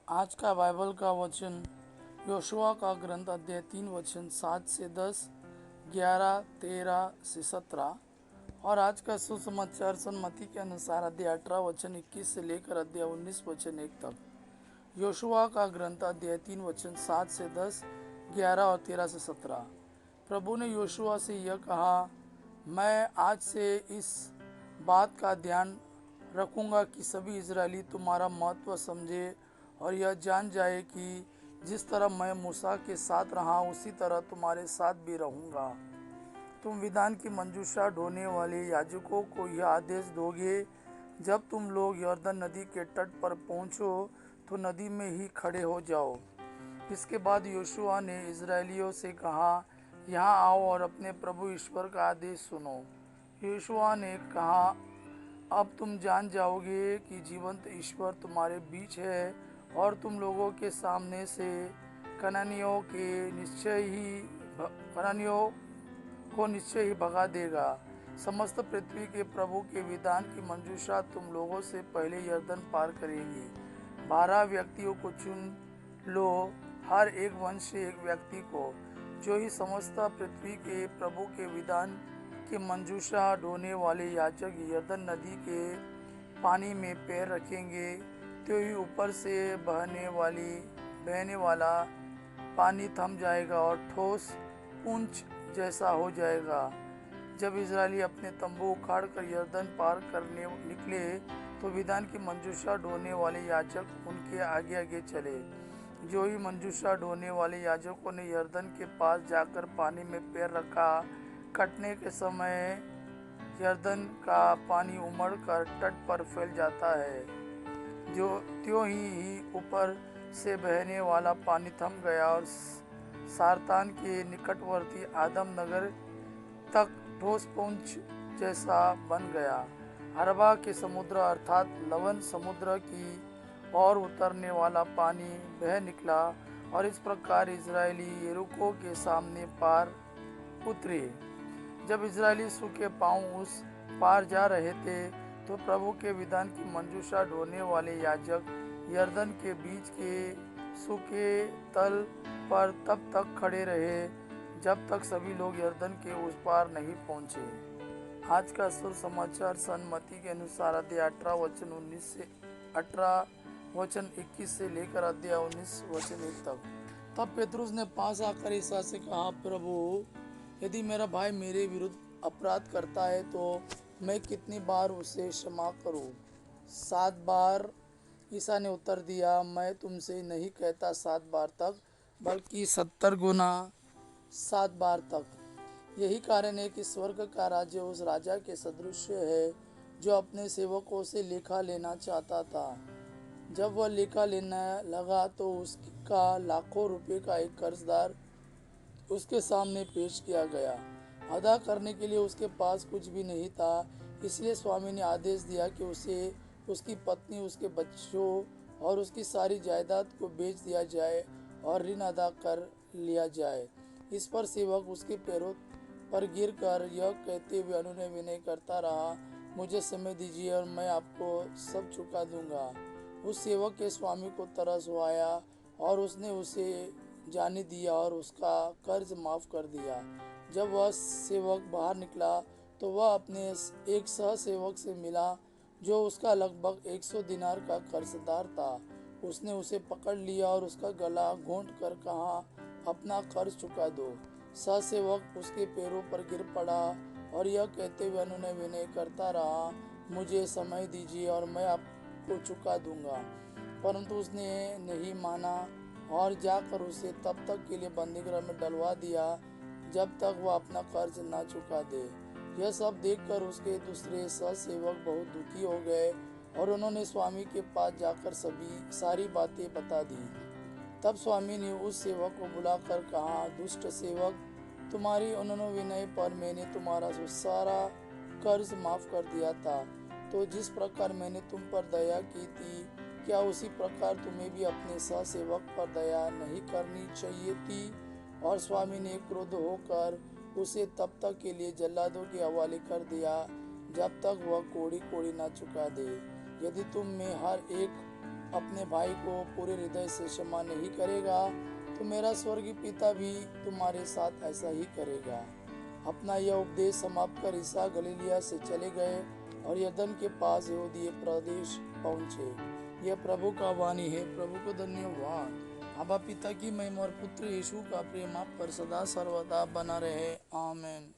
आज का बाइबल का वचन योशुआ का ग्रंथ अध्याय 3 वचन 7 से 10, 11, 13 से 17। और आज का सुसमाचार सन्मति के अनुसार अध्याय 18 वचन 21 से लेकर अध्याय 19 वचन 1 तक। योशुआ का ग्रंथ अध्याय 3 वचन 7 से 10, 11 और 13 से 17। प्रभु ने योशुआ से यह कहा, मैं आज से इस बात का ध्यान रखूंगा कि सभी इजरायली तुम्हारा महत्व समझे और यह जान जाए कि जिस तरह मैं मूसा के साथ रहा उसी तरह तुम्हारे साथ भी रहूंगा। तुम विधान की मंजूषा ढोने वाले याजकों को यह आदेश दोगे, जब तुम लोग यर्दन नदी के तट पर पहुंचो तो नदी में ही खड़े हो जाओ। इसके बाद योशुआ ने इजरायलियों से कहा, यहाँ आओ और अपने प्रभु ईश्वर का आदेश सुनो। योशुआ ने कहा, अब तुम जान जाओगे कि जीवंत ईश्वर तुम्हारे बीच है और तुम लोगों के सामने से कनानियों को निश्चय ही भगा देगा। समस्त पृथ्वी के प्रभु के विधान की मंजूषा तुम लोगों से पहले यर्दन पार करेगी। 12 व्यक्तियों को चुन लो, हर एक वंश से एक व्यक्ति को, जो ही समस्त पृथ्वी के प्रभु के विधान की मंजूषा ढोने वाले याजक यर्दन नदी के पानी में पैर रखेंगे, तो ही ऊपर से बहने वाला पानी थम जाएगा और ठोस पूंछ जैसा हो जाएगा। जब इजरायली अपने तंबू उखाड़ कर यर्दन पार करने निकले तो विधान की मंजूषा ढोने वाले याजक उनके आगे आगे चले। जो ही मंजूषा ढोने वाले याजकों ने यर्दन के पास जाकर पानी में पैर रखा, कटने के समय यर्दन का पानी उमड़ कर तट पर फैल जाता है। जो त्यों ही ऊपर से बहने वाला पानी थम गया और सारतान के निकटवर्ती आदम नगर तक ठोस पूंछ जैसा बन गया। अरबा के समुद्र अर्थात लवण समुद्र की और उतरने वाला पानी बह निकला और इस प्रकार इजरायली यरीको के सामने पार उतरे। जब इजरायली सूखे पांव उस पार जा रहे थे तो प्रभु के विधान की मंजूषा ढोने वाले याजक यर्दन के बीच के सूखे तल पर तब तक खड़े रहे जब तक सभी लोग यर्दन के उस पार नहीं पहुंचे। आज का सुसमाचार सन्मति के अनुसार अध्याय 18 वचन 21 से लेकर अध्याय 19 वचन 1 तक। तब पेतरुस ने पास आकर ईसा से कहा, प्रभु, यदि मेरा भाई मेरे विरुद्ध अपराध करता है तो मैं कितनी बार उसे क्षमा करूं? 7 बार? ईसा ने उत्तर दिया, मैं तुमसे नहीं कहता 7 बार तक, बल्कि 70 गुना 7 बार तक। यही कारण है कि स्वर्ग का राज्य उस राजा के सदृश है जो अपने सेवकों से लेखा लेना चाहता था। जब वह लेखा लेने लगा तो उसका लाखों रुपए का एक कर्जदार उसके सामने पेश किया गया। अदा करने के लिए उसके पास कुछ भी नहीं था। इसलिए स्वामी ने आदेश दिया कि उसे, उसकी पत्नी, उसके बच्चों और उसकी सारी जायदाद को बेच दिया जाए और ऋण अदा कर लिया जाए। इस पर सेवक उसके पैरों पर गिरकर यह कहते हुए अनुनय विनय करता रहा, मुझे समय दीजिए और मैं आपको सब चुका दूंगा। उस सेवक के स्वामी को तरस आया और उसने उसे जाने दिया और उसका कर्ज माफ कर दिया। जब वह सेवक बाहर निकला तो वह अपने एक सहसेवक से मिला जो उसका लगभग 100 दिनार का कर्जदार था। उसने उसे पकड़ लिया और उसका गला घोंट कर कहा, अपना कर्ज चुका दो। सहसेवक उसके पैरों पर गिर पड़ा और यह कहते हुए अनुनय विनय करता रहा, मुझे समय दीजिए और मैं आपको चुका दूंगा। परंतु उसने नहीं माना और जाकर उसे तब तक के लिए बंदीगृह में डलवा दिया जब तक वह अपना कर्ज न चुका दे। यह सब देखकर उसके दूसरे सहसेवक बहुत दुखी हो गए और उन्होंने स्वामी के पास जाकर सारी बातें बता दी। तब स्वामी ने उस सेवक को बुलाकर कहा, दुष्ट सेवक, तुम्हारी अनुनय विनय पर मैंने तुम्हारा सारा कर्ज माफ कर दिया था। तो जिस प्रकार मैंने तुम पर दया की थी, क्या उसी प्रकार तुम्हें भी अपने सहसेवक पर दया नहीं करनी चाहिए थी? और स्वामी ने क्रोध होकर उसे तब तक के लिए जल्लादों के हवाले कर दिया जब तक वह कोड़ी कोड़ी न चुका दे। यदि तुम में हर एक अपने भाई को पूरे हृदय से क्षमा नहीं करेगा तो मेरा स्वर्गीय पिता भी तुम्हारे साथ ऐसा ही करेगा। अपना यह उपदेश समाप्त कर ईसा गलीलिया से चले गए और यरदन के पास यहूदीय प्रदेश पहुंचे। यह प्रभु का वाणी है। प्रभु को धन्यवाद। आबा पिता की महिमा और पुत्र यीशु का प्रेम आप पर सदा सर्वदा बना रहे। आमीन।